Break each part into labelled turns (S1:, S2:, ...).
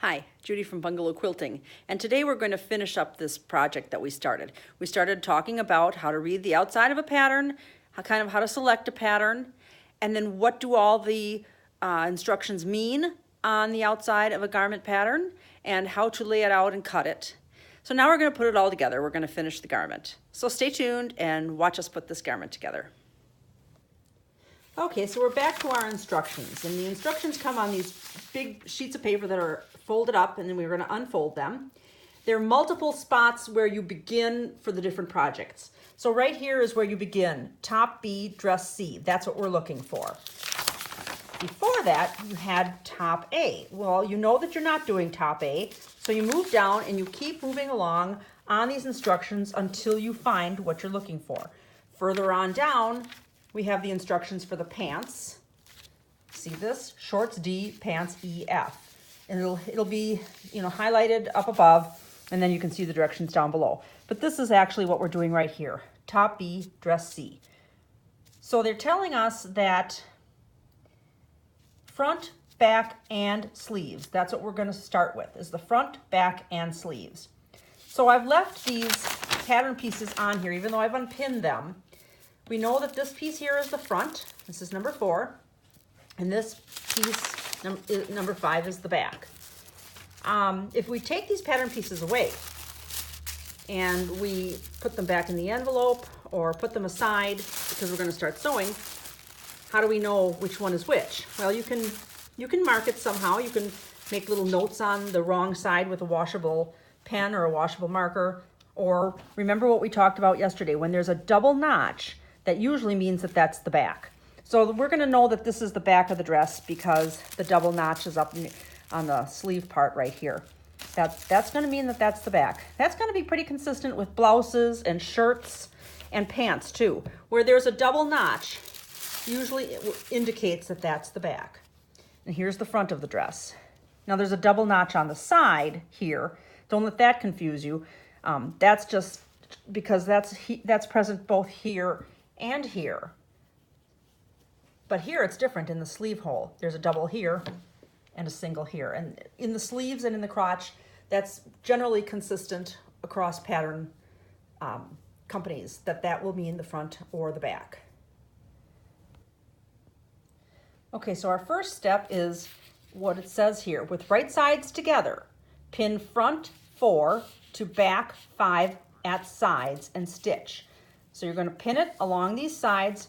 S1: Hi, Judy from Bungalow Quilting, and today we're going to finish up this project that we started. We started talking about how to read the outside of a pattern, how to select a pattern, and then what do all the instructions mean on the outside of a garment pattern, and how to lay it out and cut it. So now we're going to put it all together. We're going to finish the garment. So stay tuned and watch us put this garment together. Okay, so we're back to our instructions, and the instructions come on these big sheets of paper that are folded up, and then we're going to unfold them. There are multiple spots where you begin for the different projects. So right here is where you begin, top B, dress C. That's what we're looking for. Before that, you had top A. Well, you know that you're not doing top A, so you move down and you keep moving along on these instructions until you find what you're looking for. Further on down, we have the instructions for the pants. See this? Shorts D, pants E, F. And it'll be, highlighted up above, and then you can see the directions down below. But this is actually what we're doing right here. Top B, dress C. So they're telling us that front, back, and sleeves. That's what we're going to start with, is the front, back, and sleeves. So I've left these pattern pieces on here, even though I've unpinned them. We know that this piece here is the front. This is number 4. And this piece, number 5, is the back. If we take these pattern pieces away and we put them back in the envelope or put them aside because we're going to start sewing, how do we know which one is which? Well, you can mark it somehow. You can make little notes on the wrong side with a washable pen or a washable marker. Or remember what we talked about yesterday, when there's a double notch, that usually means that that's the back. So we're going to know that this is the back of the dress because the double notch is up on the sleeve part right here. That's going to mean that that's the back. That's going to be pretty consistent with blouses and shirts and pants too. Where there's a double notch, usually it indicates that that's the back. And here's the front of the dress. Now there's a double notch on the side here. Don't let that confuse you. That's just because that's present both here and here. But here it's different in the sleeve hole. There's a double here and a single here. And in the sleeves and in the crotch, that's generally consistent across pattern companies, that will mean the front or the back. Okay, so our first step is what it says here. With right sides together, pin front 4 to back 5 at sides and stitch. So you're going to pin it along these sides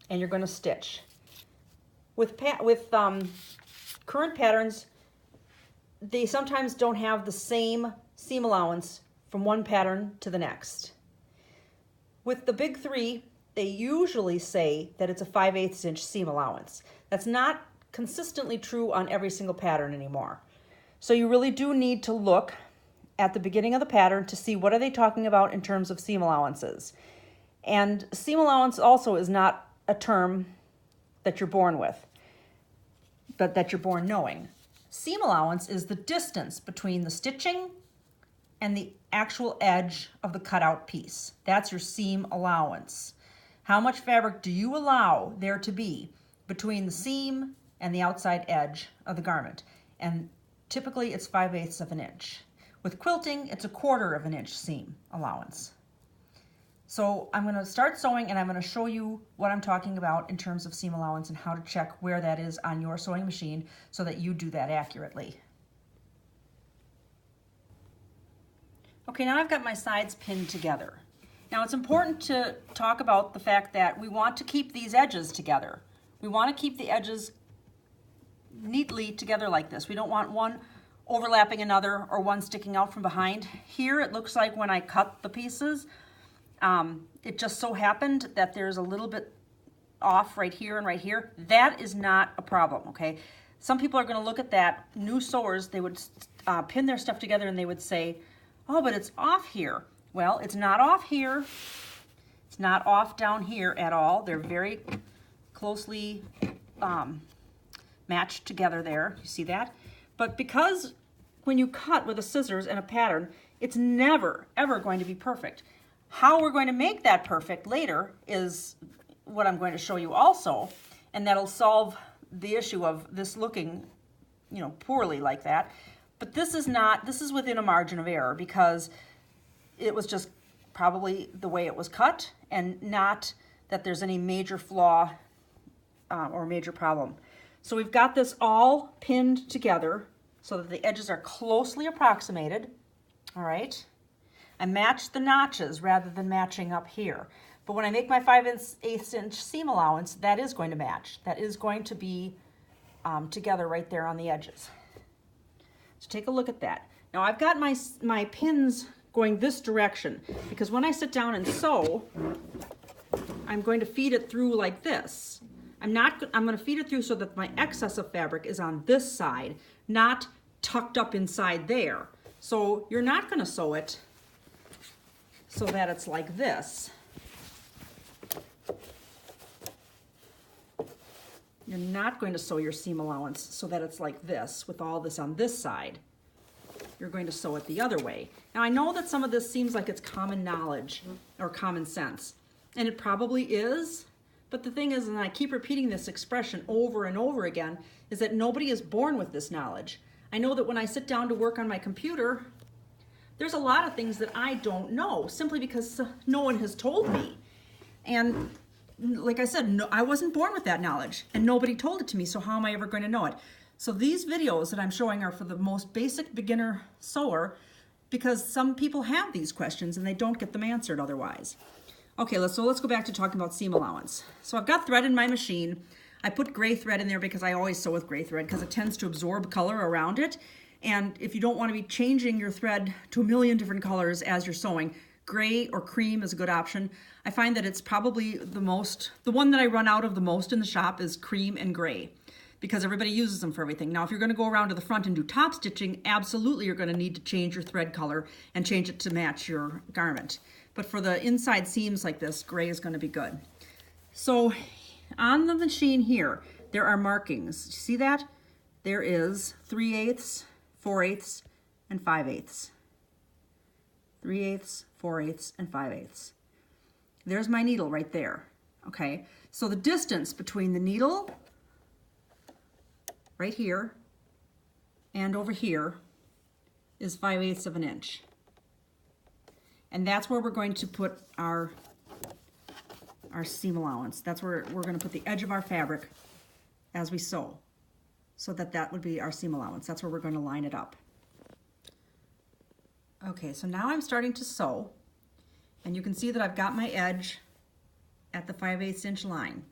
S1: and you're going to stitch. With current patterns, they sometimes don't have the same seam allowance from one pattern to the next. With the big 3, they usually say that it's a 5/8 inch seam allowance. That's not consistently true on every single pattern anymore. So you really do need to look at the beginning of the pattern to see what are they talking about in terms of seam allowances. And seam allowance also is not a term that you're born with, but that you're born knowing. Seam allowance is the distance between the stitching and the actual edge of the cutout piece. That's your seam allowance. How much fabric do you allow there to be between the seam and the outside edge of the garment? And typically it's 5/8 of an inch. With quilting, it's 1/4 of an inch seam allowance. So I'm going to start sewing and I'm going to show you what I'm talking about in terms of seam allowance and how to check where that is on your sewing machine so that you do that accurately. Okay, now I've got my sides pinned together. Now it's important to talk about the fact that we want to keep these edges together. We want to keep the edges neatly together like this. We don't want one overlapping another or one sticking out from behind. Here it looks like when I cut the pieces, it just so happened that there's a little bit off right here and right here. That is not a problem, okay? Some people are going to look at that. New sewers, they would pin their stuff together and they would say, oh, but it's off here. Well, it's not off here. It's not off down here at all. They're very closely matched together there. You see that? But because when you cut with a scissors and a pattern, it's never, ever going to be perfect. How we're going to make that perfect later is what I'm going to show you also, and that'll solve the issue of this looking, poorly like that. But this is within a margin of error because it was just probably the way it was cut and not that there's any major flaw or major problem. So we've got this all pinned together so that the edges are closely approximated, all right? I matched the notches rather than matching up here. But when I make my 5/8 inch seam allowance, that is going to match. That is going to be together right there on the edges. So take a look at that. Now I've got my pins going this direction because when I sit down and sew, I'm going to feed it through like this. I'm going to feed it through so that my excess of fabric is on this side, not tucked up inside there. So you're not going to sew it so that it's like this. You're not going to sew your seam allowance so that it's like this with all this on this side. You're going to sew it the other way. Now I know that some of this seems like it's common knowledge or common sense, and it probably is, but the thing is, and I keep repeating this expression over and over again, is that nobody is born with this knowledge. I know that when I sit down to work on my computer, there's a lot of things that I don't know simply because no one has told me. And like I said, no, I wasn't born with that knowledge and nobody told it to me, so how am I ever going to know it? So these videos that I'm showing are for the most basic beginner sewer because some people have these questions and they don't get them answered otherwise. Okay, let's go back to talking about seam allowance. So I've got thread in my machine. I put gray thread in there because I always sew with gray thread because it tends to absorb color around it. And if you don't want to be changing your thread to a million different colors as you're sewing, gray or cream is a good option. I find that it's probably the one that I run out of the most in the shop is cream and gray because everybody uses them for everything. Now, if you're going to go around to the front and do top stitching, absolutely you're going to need to change your thread color and change it to match your garment. But for the inside seams like this, gray is going to be good. So on the machine here, there are markings. See that? There is 3/8, 4/8, and 5/8. 3/8, 4/8, and 5/8. There's my needle right there. Okay, so the distance between the needle right here and over here is 5/8 of an inch. And that's where we're going to put our seam allowance. That's where we're going to put the edge of our fabric as we sew. So that would be our seam allowance. That's where we're going to line it up. Okay, so now I'm starting to sew, and you can see that I've got my edge at the 5/8 inch line.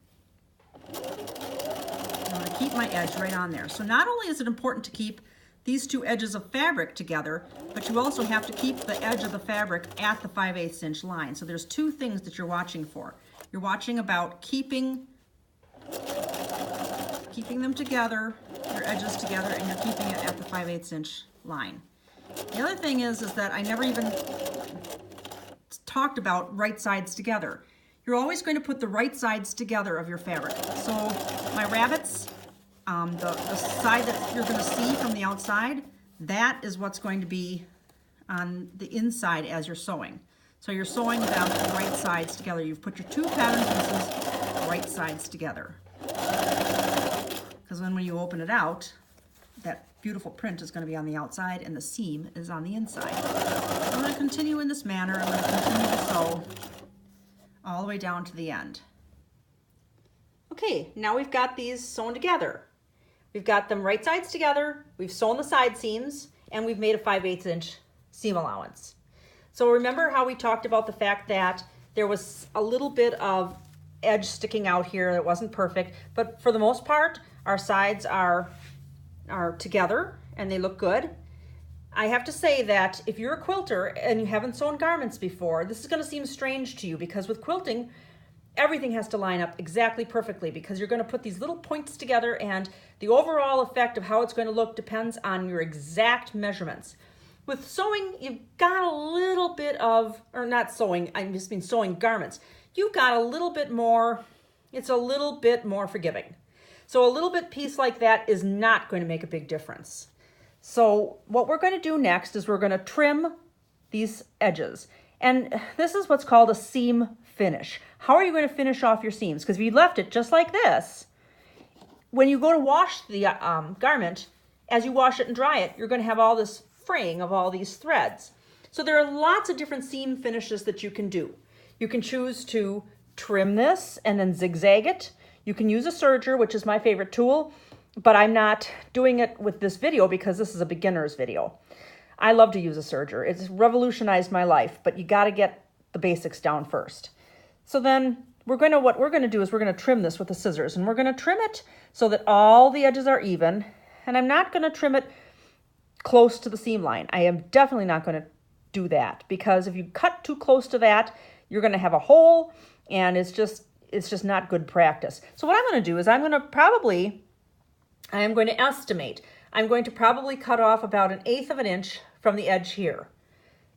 S1: I'm going to keep my edge right on there. So not only is it important to keep these two edges of fabric together, but you also have to keep the edge of the fabric at the 5/8 inch line. So there's two things that you're watching for. You're watching about keeping them together, your edges together, and you're keeping it at the 5/8 inch line. The other thing is that I never even talked about right sides together. You're always going to put the right sides together of your fabric. So my rabbits, the side that you're going to see from the outside, that is what's going to be on the inside as you're sewing. So you're sewing them right sides together. You've put your two pattern pieces right sides together. Because then when you open it out, that beautiful print is going to be on the outside and the seam is on the inside. I'm going to continue in this manner. I'm going to continue to sew all the way down to the end. Okay, now we've got these sewn together. We've got them right sides together, we've sewn the side seams, and we've made a 5/8 inch seam allowance. So remember how we talked about the fact that there was a little bit of edge sticking out here that wasn't perfect, but for the most part, our sides are together and they look good. I have to say that if you're a quilter and you haven't sewn garments before, this is going to seem strange to you because with quilting, everything has to line up exactly perfectly because you're going to put these little points together and the overall effect of how it's going to look depends on your exact measurements. With sewing, you've got a little bit of, or not sewing, I just mean sewing garments, you've got a little bit more, it's a little bit more forgiving. So a little bit piece like that is not going to make a big difference. So what we're going to do next is we're going to trim these edges. And this is what's called a seam finish. How are you going to finish off your seams? Because if you left it just like this, when you go to wash the garment, as you wash it and dry it, you're going to have all this fraying of all these threads. So there are lots of different seam finishes that you can do. You can choose to trim this and then zigzag it. You can use a serger, which is my favorite tool, but I'm not doing it with this video because this is a beginner's video. I love to use a serger. It's revolutionized my life, but you got to get the basics down first. So then what we're going to do is we're going to trim this with the scissors, and we're going to trim it so that all the edges are even. And I'm not going to trim it close to the seam line. I am definitely not going to do that, because if you cut too close to that, you're going to have a hole, and it's just not good practice. So what I'm going to do is I am going to estimate. I'm going to probably cut off about 1/8 of an inch from the edge here.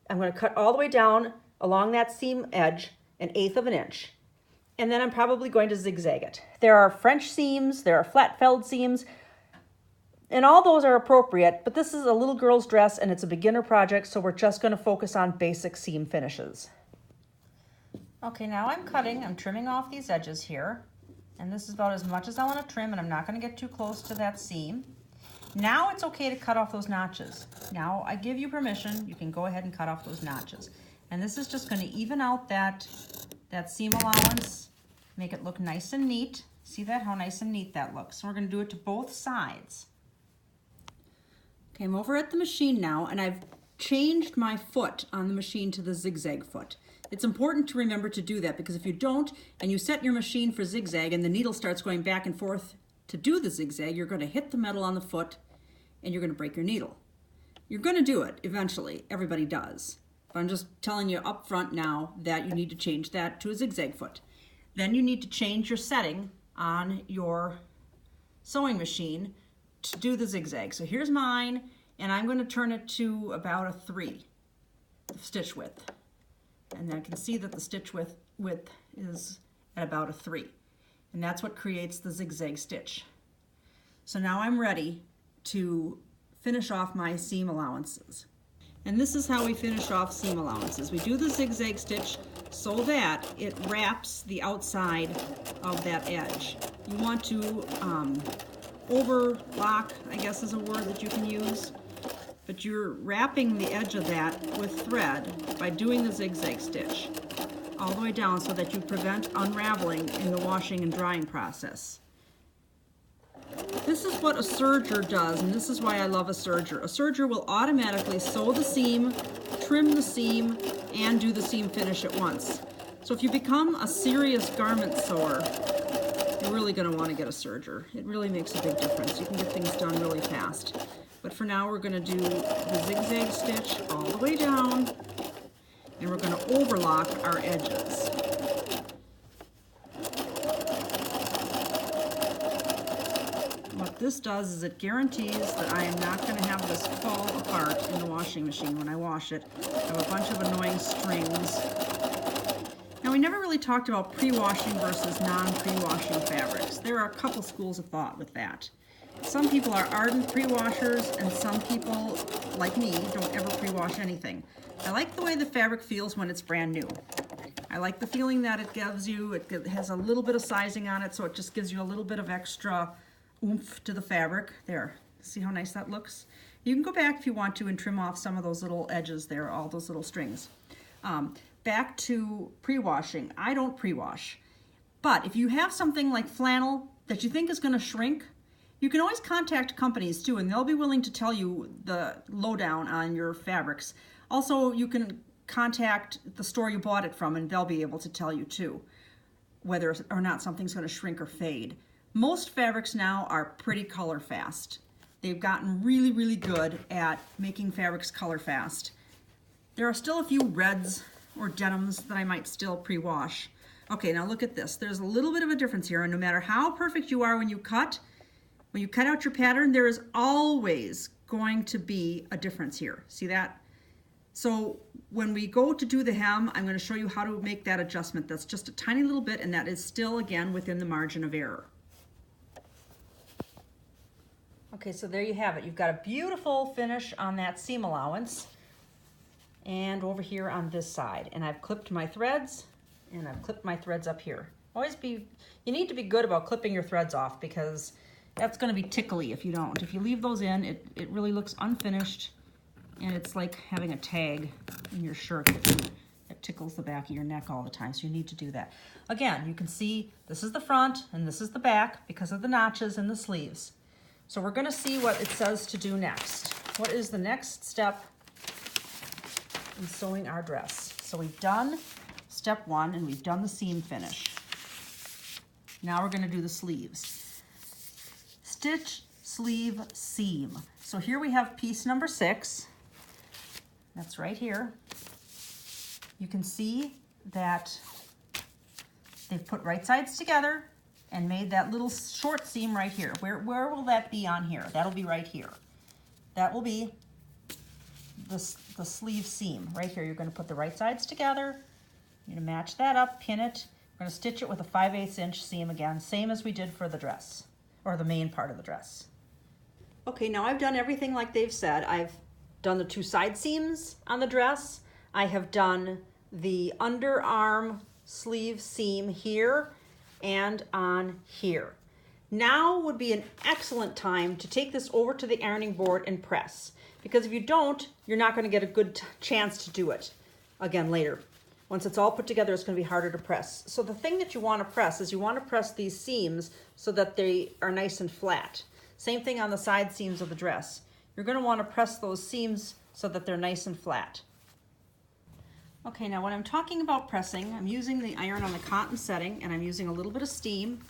S1: I'm going to cut all the way down along that seam edge 1/8 of an inch. And then I'm probably going to zigzag it. There are French seams, there are flat felled seams, and all those are appropriate, but this is a little girl's dress and it's a beginner project, so we're just going to focus on basic seam finishes. Okay, now I'm trimming off these edges here, and this is about as much as I want to trim, and I'm not going to get too close to that seam. Now it's okay to cut off those notches. Now I give you permission, you can go ahead and cut off those notches. And this is just going to even out that seam allowance, make it look nice and neat. See that, how nice and neat that looks? So we're going to do it to both sides. Okay, I'm over at the machine now, and I've changed my foot on the machine to the zigzag foot. It's important to remember to do that, because if you don't, and you set your machine for zigzag and the needle starts going back and forth to do the zigzag, you're going to hit the metal on the foot and you're going to break your needle. You're going to do it eventually, everybody does. But I'm just telling you up front now that you need to change that to a zigzag foot. Then you need to change your setting on your sewing machine to do the zigzag. So here's mine, and I'm going to turn it to about a 3, the stitch width. And I can see that the stitch width is at about a 3. And that's what creates the zigzag stitch. So now I'm ready to finish off my seam allowances. And this is how we finish off seam allowances. We do the zigzag stitch so that it wraps the outside of that edge. You want to overlock, I guess is a word that you can use, but you're wrapping the edge of that with thread by doing the zigzag stitch all the way down so that you prevent unraveling in the washing and drying process. This is what a serger does, and this is why I love a serger. A serger will automatically sew the seam, trim the seam, and do the seam finish at once. So if you become a serious garment sewer, you're really going to want to get a serger. It really makes a big difference. You can get things done really fast. But for now, we're going to do the zigzag stitch all the way down, and we're going to overlock our edges. What this does is it guarantees that I am not going to have this fall apart in the washing machine when I wash it. I have a bunch of annoying strings. Now, we never really talked about pre-washing versus non-pre-washing fabrics. There are a couple schools of thought with that. Some people are ardent pre-washers, and some people, like me, don't ever pre-wash anything. I like the way the fabric feels when it's brand new. I like the feeling that it gives you. It has a little bit of sizing on it, so it just gives you a little bit of extra oomph to the fabric. There, see how nice that looks? You can go back if you want to and trim off some of those little edges there, all those little strings. Back to pre-washing. I don't pre-wash, but if you have something like flannel that you think is going to shrink, you can always contact companies too, and they'll be willing to tell you the lowdown on your fabrics. Also, you can contact the store you bought it from, and they'll be able to tell you too whether or not something's going to shrink or fade. Most fabrics now are pretty color fast. They've gotten really, really good at making fabrics color fast. There are still a few reds or denims that I might still pre-wash. Okay, now look at this. There's a little bit of a difference here, and no matter how perfect you are when you cut out your pattern, there is always going to be a difference here. See that? So when we go to do the hem, I'm going to show you how to make that adjustment. That's just a tiny little bit, and that is still, again, within the margin of error. Okay, so there you have it. You've got a beautiful finish on that seam allowance and over here on this side. And I've clipped my threads, and I've clipped my threads up here. You need to be good about clipping your threads off, because That's gonna be tickly if you don't. If you leave those in, it really looks unfinished, and it's like having a tag in your shirt that tickles the back of your neck all the time, so you need to do that. Again, you can see this is the front and this is the back because of the notches in the sleeves. So we're gonna see what it says to do next. What is the next step in sewing our dress? So we've done step 1 and we've done the seam finish. Now we're gonna do the sleeves. Stitch, sleeve, seam. So here we have piece number 6. That's right here. You can see that they've put right sides together and made that little short seam right here. Where will that be on here? That'll be right here. That will be the sleeve seam right here. You're going to put the right sides together. You're going to match that up, pin it. We're going to stitch it with a 5/8 inch seam again, same as we did for the dress, or the main part of the dress. Okay, now I've done everything like they've said. I've done the 2 side seams on the dress. I have done the underarm sleeve seam here and on here. Now would be an excellent time to take this over to the ironing board and press, because if you don't, you're not going to get a good chance to do it again later. Once it's all put together, it's going to be harder to press. So the thing that you want to press is you want to press these seams so that they are nice and flat. Same thing on the side seams of the dress. You're going to want to press those seams so that they're nice and flat. Okay, now when I'm talking about pressing, I'm using the iron on the cotton setting, and I'm using a little bit of steam,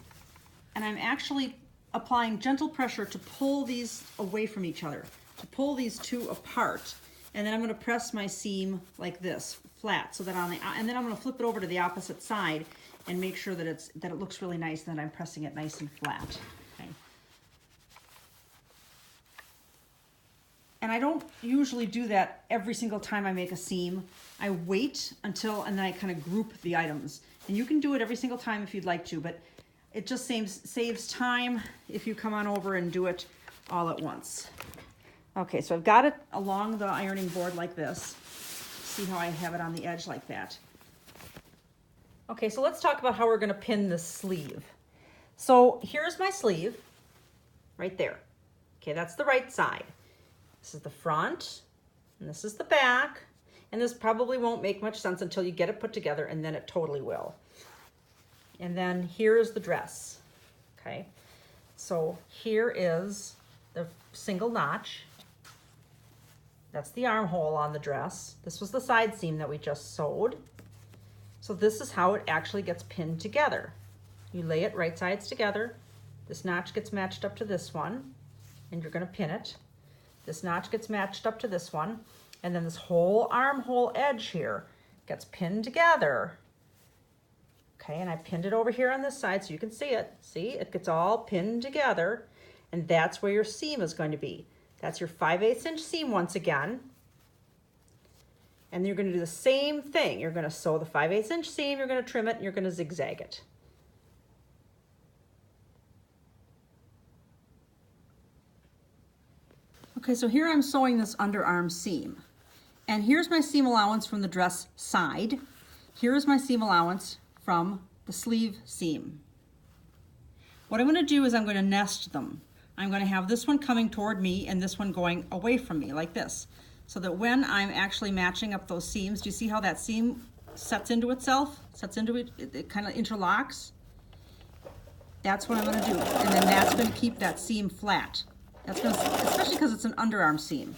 S1: and I'm actually applying gentle pressure to pull these away from each other, to pull these 2 apart. And then I'm going to press my seam like this, flat, so that and then I'm going to flip it over to the opposite side and make sure that it looks really nice, and that I'm pressing it nice and flat. Okay. And I don't usually do that every single time I make a seam. I wait until, and then I kind of group the items. And you can do it every single time if you'd like to, but it just saves time if you come on over and do it all at once. Okay, so I've got it along the ironing board like this. See how I have it on the edge like that. Okay, so let's talk about how we're gonna pin this sleeve. So here's my sleeve, right there. Okay, that's the right side. This is the front, and this is the back, and this probably won't make much sense until you get it put together, and then it totally will. And then here is the dress, okay? So here is the single notch. That's the armhole on the dress. This was the side seam that we just sewed. So this is how it actually gets pinned together. You lay it right sides together. This notch gets matched up to this one, and you're gonna pin it. This notch gets matched up to this one, and then this whole armhole edge here gets pinned together. Okay, and I pinned it over here on this side so you can see it. See, it gets all pinned together, and that's where your seam is going to be. That's your 5/8 inch seam once again. And you're gonna do the same thing. You're gonna sew the 5/8 inch seam, you're gonna trim it, and you're gonna zigzag it. Okay, so here I'm sewing this underarm seam. And here's my seam allowance from the dress side. Here's my seam allowance from the sleeve seam. What I'm going to do is I'm going to nest them. I'm going to have this one coming toward me and this one going away from me like this. So that when I'm actually matching up those seams, do you see how that seam sets into itself? Sets into it, it kind of interlocks. That's what I'm going to do. And then that's going to keep that seam flat. That's going to, especially because it's an underarm seam.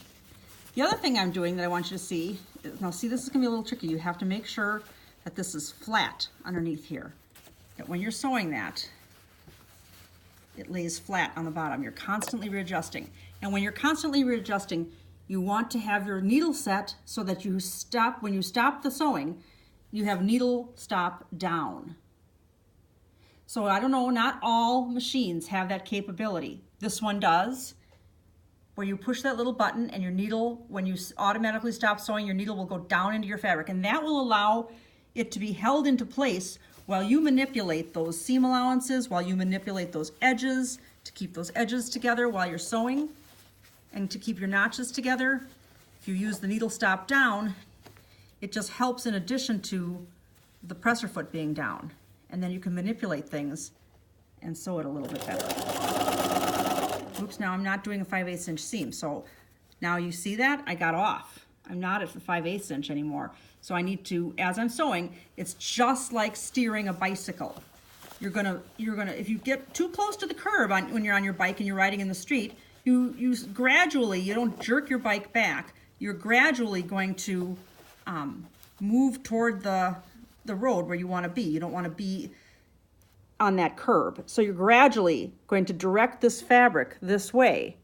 S1: The other thing I'm doing that I want you to see, now see, this is going to be a little tricky. You have to make sure that this is flat underneath here. That when you're sewing that, it lays flat on the bottom. You're constantly readjusting. And when you're constantly readjusting, you want to have your needle set so that you stop, when you stop the sewing, you have needle stop down. So I don't know, not all machines have that capability. This one does, where you push that little button and your needle, when you automatically stop sewing, your needle will go down into your fabric, and that will allow it to be held into place while you manipulate those seam allowances, while you manipulate those edges, to keep those edges together while you're sewing, and to keep your notches together. If you use the needle stop down, it just helps in addition to the presser foot being down. And then you can manipulate things and sew it a little bit better. oops, now I'm not doing a 5/8 inch seam. So now you see that I got off. I'm not at the 5/8 inch anymore. So I need to, as I'm sewing, it's just like steering a bicycle. You're gonna, if you get too close to the curb when you're on your bike and you're riding in the street, you gradually, you don't jerk your bike back. You're gradually going to move toward the road where you want to be. You don't want to be on that curb. So you're gradually going to direct this fabric this way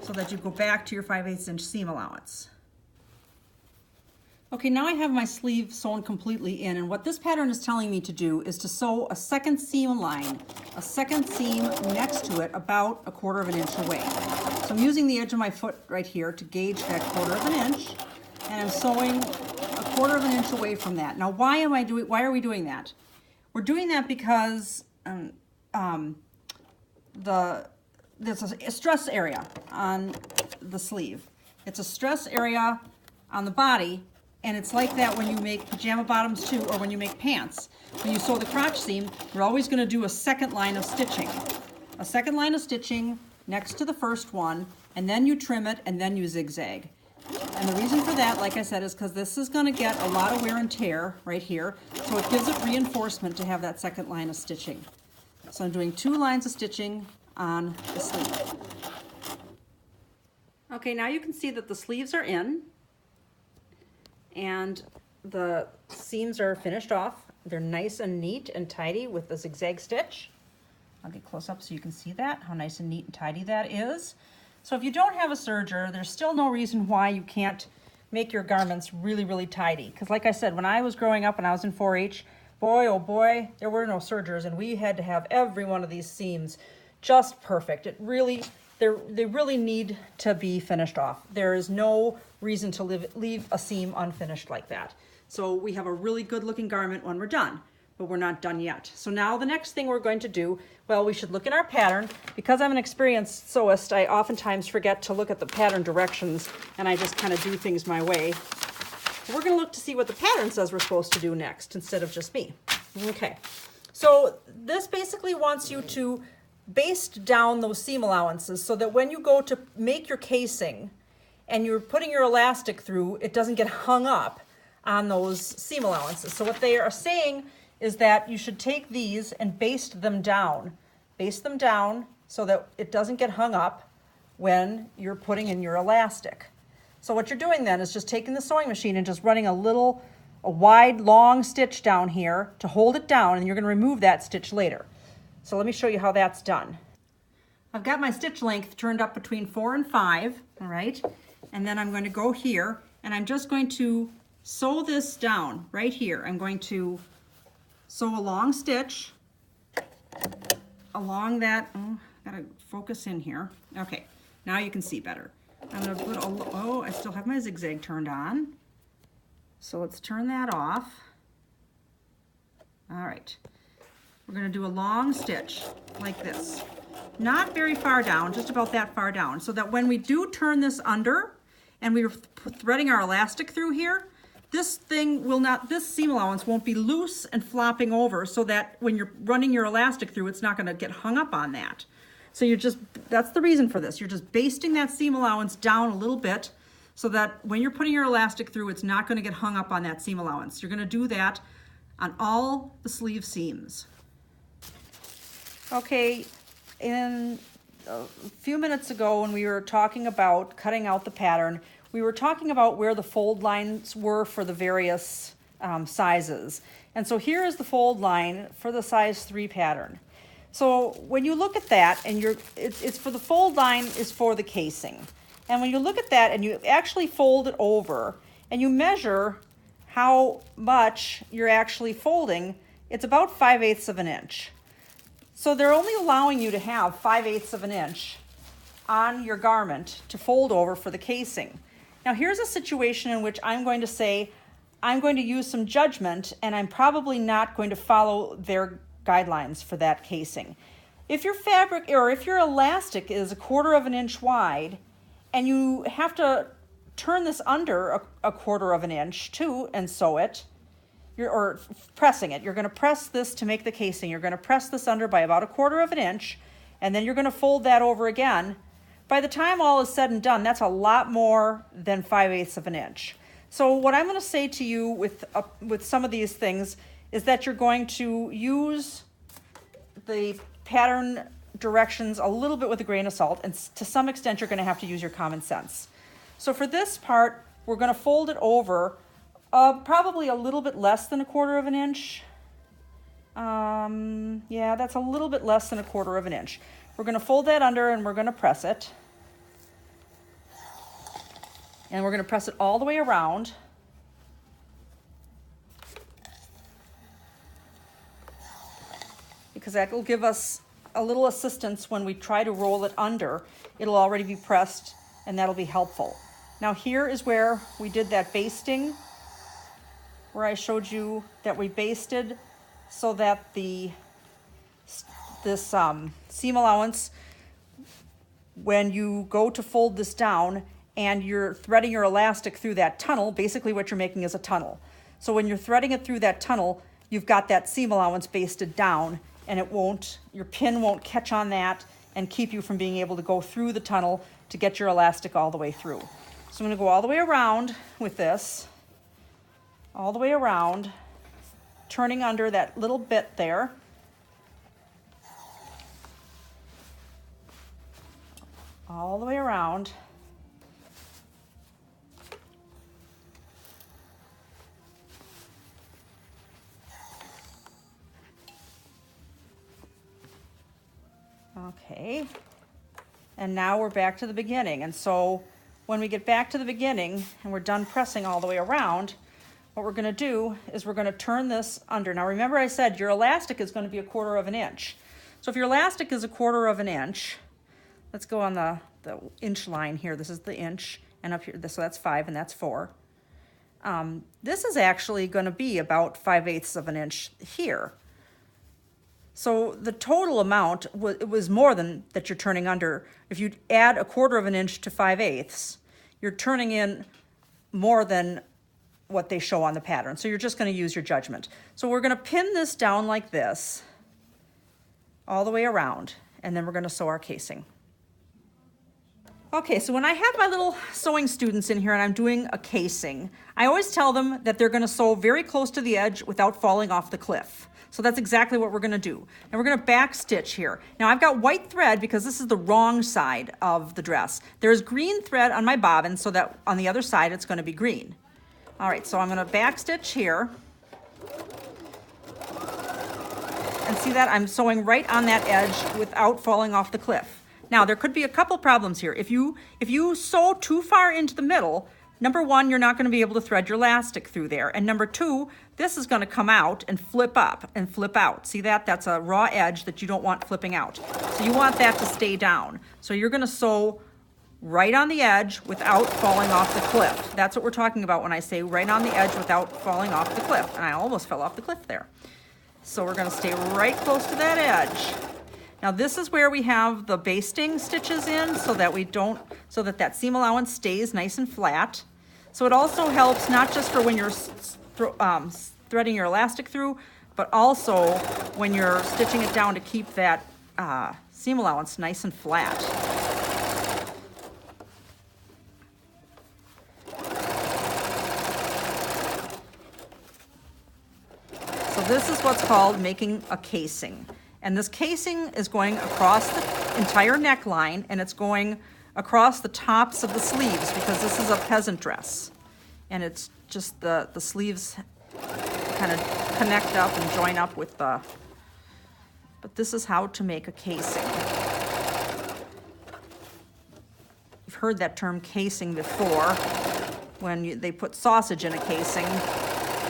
S1: so that you go back to your 5/8 inch seam allowance. Okay, now I have my sleeve sewn completely in, and what this pattern is telling me to do is to sew a second seam line, a second seam next to it about 1/4 inch away. So I'm using the edge of my foot right here to gauge that 1/4 inch, and I'm sewing 1/4 inch away from that. Now why are we doing that? We're doing that because there's a stress area on the sleeve. It's a stress area on the body, and it's like that when you make pajama bottoms too, or when you make pants. When you sew the crotch seam, you're always going to do a second line of stitching. A second line of stitching next to the first one, and then you trim it, and then you zigzag. And the reason for that, like I said, is because this is going to get a lot of wear and tear right here, so it gives it reinforcement to have that second line of stitching. So I'm doing 2 lines of stitching on the sleeve. Okay, now you can see that the sleeves are in, and the seams are finished off. They're nice and neat and tidy with the zigzag stitch. I'll get close up so you can see that, how nice and neat and tidy that is. So if you don't have a serger, there's still no reason why you can't make your garments really, really tidy. Because like I said, when I was growing up and I was in 4-H, boy, oh boy, there were no sergers, and we had to have every one of these seams just perfect. They really need to be finished off. There is no reason to leave a seam unfinished like that. So we have a really good looking garment when we're done, but we're not done yet. So now the next thing we're going to do, well, we should look at our pattern. Because I'm an experienced sewist, I oftentimes forget to look at the pattern directions, and I just kind of do things my way. We're going to look to see what the pattern says we're supposed to do next instead of just me. Okay, so this basically wants you to baste down those seam allowances so that when you go to make your casing and you're putting your elastic through, it doesn't get hung up on those seam allowances. So what they are saying is that you should take these and baste them down. Baste them down so that it doesn't get hung up when you're putting in your elastic. So what you're doing then is just taking the sewing machine and just running a wide, long stitch down here to hold it down, and you're going to remove that stitch later. So let me show you how that's done. I've got my stitch length turned up between 4 and 5, all right? And then I'm going to go here, and I'm just going to sew this down right here. I'm going to sew a long stitch along that. Oh, gotta focus in here. Okay, now you can see better. I'm gonna put I still have my zigzag turned on. So let's turn that off. All right. We're going to do a long stitch like this. Not very far down, just about that far down, so that when we do turn this under and we're threading our elastic through here, this seam allowance won't be loose and flopping over, so that when you're running your elastic through, it's not going to get hung up on that. So that's the reason for this. You're just basting that seam allowance down a little bit so that when you're putting your elastic through, it's not going to get hung up on that seam allowance. You're going to do that on all the sleeve seams. Okay, in a few minutes ago when we were talking about cutting out the pattern, we were talking about where the fold lines were for the various sizes. And so here is the fold line for the size 3 pattern. So when you look at that, and it's for the fold line is for the casing. And when you look at that and you actually fold it over and you measure how much you're actually folding, it's about 5/8 inch. So they're only allowing you to have 5/8 inch on your garment to fold over for the casing. Now here's a situation in which I'm going to say, I'm going to use some judgment, and I'm probably not going to follow their guidelines for that casing. If your fabric, or if your elastic is 1/4 inch wide, and you have to turn this under a 1/4 inch too and sew it, or pressing it. You're going to press this to make the casing. You're going to press this under by about 1/4 inch, and then you're going to fold that over again. By the time all is said and done, that's a lot more than 5/8 of an inch. So what I'm going to say to you with some of these things is that you're going to use the pattern directions a little bit with a grain of salt, and to some extent you're going to have to use your common sense. So for this part, we're going to fold it over probably a little bit less than 1/4 of an inch. Yeah, that's a little bit less than 1/4 of an inch. We're going to fold that under and we're going to press it. And we're going to press it all the way around. Because that will give us a little assistance when we try to roll it under. It'll already be pressed, and that'll be helpful. Now here is where we did that basting, where I showed you that we basted so that this seam allowance, when you go to fold this down and you're threading your elastic through that tunnel, basically what you're making is a tunnel. So when you're threading it through that tunnel, you've got that seam allowance basted down, and your pin won't catch on that and keep you from being able to go through the tunnel to get your elastic all the way through. So I'm going to go all the way around with this, all the way around, turning under that little bit there. All the way around. Okay, and now we're back to the beginning. And so when we get back to the beginning and we're done pressing all the way around, what we're going to do is we're going to turn this under. Now remember I said your elastic is going to be 1/4 of an inch. So if your elastic is 1/4 of an inch, let's go on the inch line here. This is the inch, and up here, so that's 5 and that's 4. This is actually going to be about 5/8 of an inch here. So the total amount was more than that you're turning under. If you add 1/4 of an inch to 5/8, you're turning in more than what they show on the pattern. So you're just going to use your judgment. So we're going to pin this down like this all the way around, and then we're going to sew our casing. Okay, so when I have my little sewing students in here and I'm doing a casing, I always tell them that they're going to sew very close to the edge without falling off the cliff. So that's exactly what we're going to do. And we're going to back stitch here. Now I've got white thread because this is the wrong side of the dress. There's green thread on my bobbin so that on the other side it's going to be green. All right, so I'm going to back stitch here. And see that I'm sewing right on that edge without falling off the cliff. Now there could be a couple problems here. If you sew too far into the middle, number one, you're not going to be able to thread your elastic through there. And number two, this is going to come out and flip up and flip out. See that? That's a raw edge that you don't want flipping out. So you want that to stay down. So you're going to sew right on the edge without falling off the cliff. That's what we're talking about when I say right on the edge without falling off the cliff. And I almost fell off the cliff there. So we're going to stay right close to that edge. Now this is where we have the basting stitches in so that that seam allowance stays nice and flat. So it also helps not just for when you're threading your elastic through, but also when you're stitching it down to keep that seam allowance nice and flat. So this is what's called making a casing. And this casing is going across the entire neckline, and it's going across the tops of the sleeves because this is a peasant dress. And it's just the sleeves kind of connect up and join up with but this is how to make a casing. You've heard that term casing before. When they put sausage in a casing,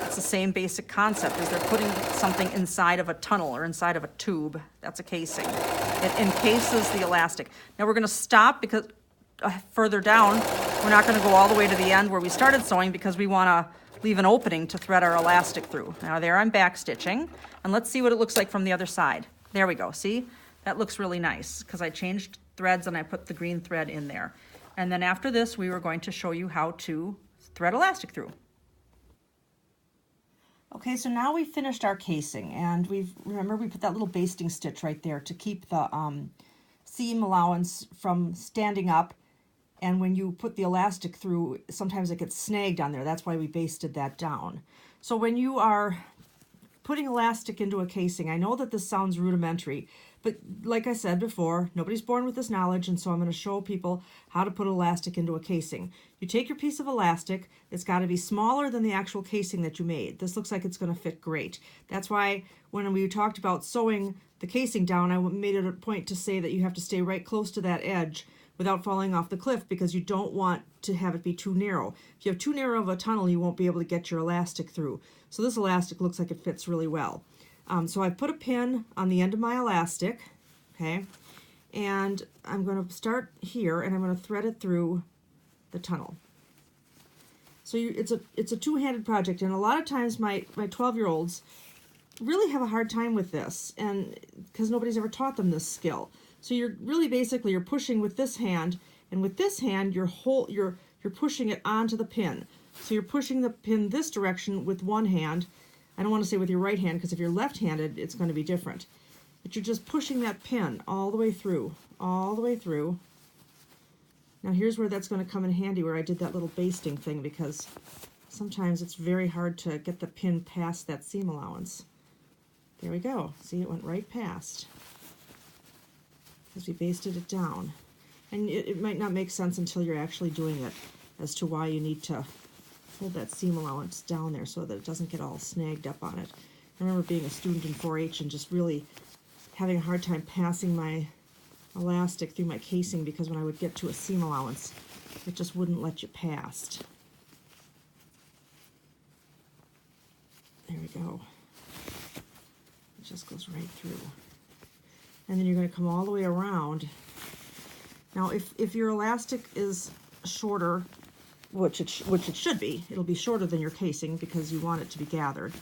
S1: it's the same basic concept as they're putting something inside of a tunnel or inside of a tube. That's a casing. It encases the elastic. Now we're going to stop because further down, we're not going to go all the way to the end where we started sewing because we want to leave an opening to thread our elastic through. Now there I'm back stitching, and let's see what it looks like from the other side. There we go. See? That looks really nice because I changed threads and I put the green thread in there. And then after this, we were going to show you how to thread elastic through. Okay, so now we've finished our casing, and remember we put that little basting stitch right there to keep the seam allowance from standing up, and when you put the elastic through, sometimes it gets snagged on there. That's why we basted that down. So when you are putting elastic into a casing, I know that this sounds rudimentary, but like I said before, nobody's born with this knowledge, and so I'm going to show people how to put elastic into a casing. You take your piece of elastic, it's got to be smaller than the actual casing that you made. This looks like it's going to fit great. That's why when we talked about sewing the casing down, I made it a point to say that you have to stay right close to that edge without falling off the cliff, because you don't want to have it be too narrow. If you have too narrow of a tunnel, you won't be able to get your elastic through. So this elastic looks like it fits really well. So I've put a pin on the end of my elastic, okay, and I'm going to start here, and I'm going to thread it through the tunnel. So it's a two-handed project, and a lot of times my 12-year-olds really have a hard time with this, and because nobody's ever taught them this skill. So you're really basically you're pushing with this hand, and with this hand you're pushing it onto the pin. So you're pushing the pin this direction with one hand. I don't want to say with your right hand, because if you're left-handed it's going to be different. But you're just pushing that pin all the way through, all the way through. Now here's where that's going to come in handy, where I did that little basting thing, because sometimes it's very hard to get the pin past that seam allowance. There we go. See, it went right past, because we basted it down. And it might not make sense until you're actually doing it as to why you need to hold that seam allowance down there so that it doesn't get all snagged up on it. I remember being a student in 4-H and just really having a hard time passing my elastic through my casing, because when I would get to a seam allowance, it just wouldn't let you past. There we go. It just goes right through. And then you're going to come all the way around. Now if your elastic is shorter, which it should be, it'll be shorter than your casing because you want it to be gathered.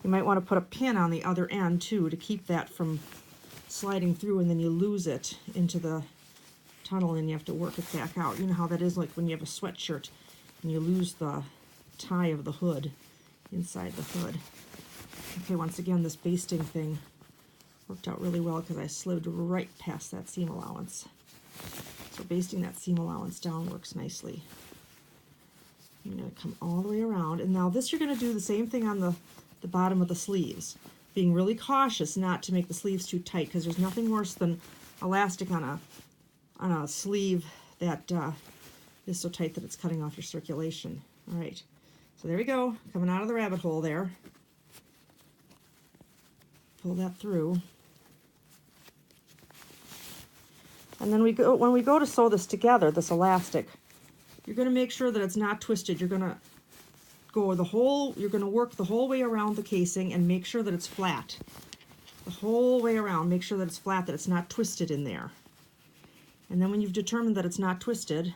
S1: You might want to put a pin on the other end too to keep that from sliding through, and then you lose it into the tunnel and you have to work it back out. You know how that is, like when you have a sweatshirt and you lose the tie of the hood inside the hood. Okay, once again, this basting thing worked out really well because I slid right past that seam allowance. So basting that seam allowance down works nicely. I'm going to come all the way around, and now this you're going to do the same thing on the bottom of the sleeves, being really cautious not to make the sleeves too tight, because there's nothing worse than elastic on a sleeve that is so tight that it's cutting off your circulation. All right, so there we go, coming out of the rabbit hole there. Pull that through. And then when we go to sew this together, this elastic, you're going to make sure that it's not twisted. You're going to work the whole way around the casing and make sure that it's flat. The whole way around, make sure that it's flat, that it's not twisted in there. And then when you've determined that it's not twisted,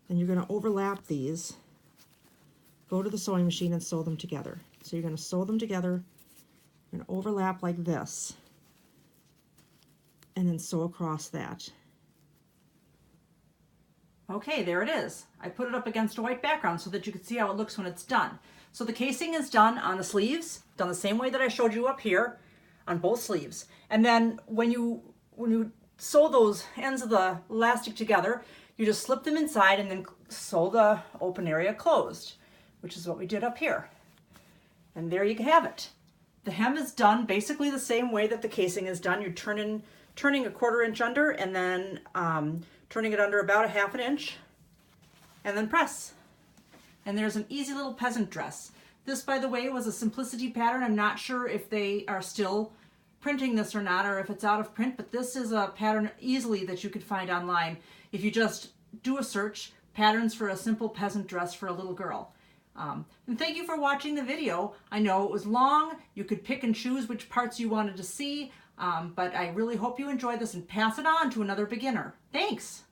S1: then you're going to overlap these, go to the sewing machine and sew them together. So you're going to sew them together, you're going to overlap like this, and then sew across that. Okay, there it is. I put it up against a white background so that you can see how it looks when it's done. So the casing is done on the sleeves, done the same way that I showed you up here on both sleeves. And then when you sew those ends of the elastic together, you just slip them inside and then sew the open area closed, which is what we did up here. And there you have it. The hem is done basically the same way that the casing is done. You're turning a 1/4 inch under, and then turning it under about a 1/2 inch, and then press. And there's an easy little peasant dress. This, by the way, was a Simplicity pattern. I'm not sure if they are still printing this or not, or if it's out of print, but this is a pattern easily that you could find online if you just do a search, patterns for a simple peasant dress for a little girl. And thank you for watching the video. I know it was long. You could pick and choose which parts you wanted to see, but I really hope you enjoyed this and pass it on to another beginner. Thanks.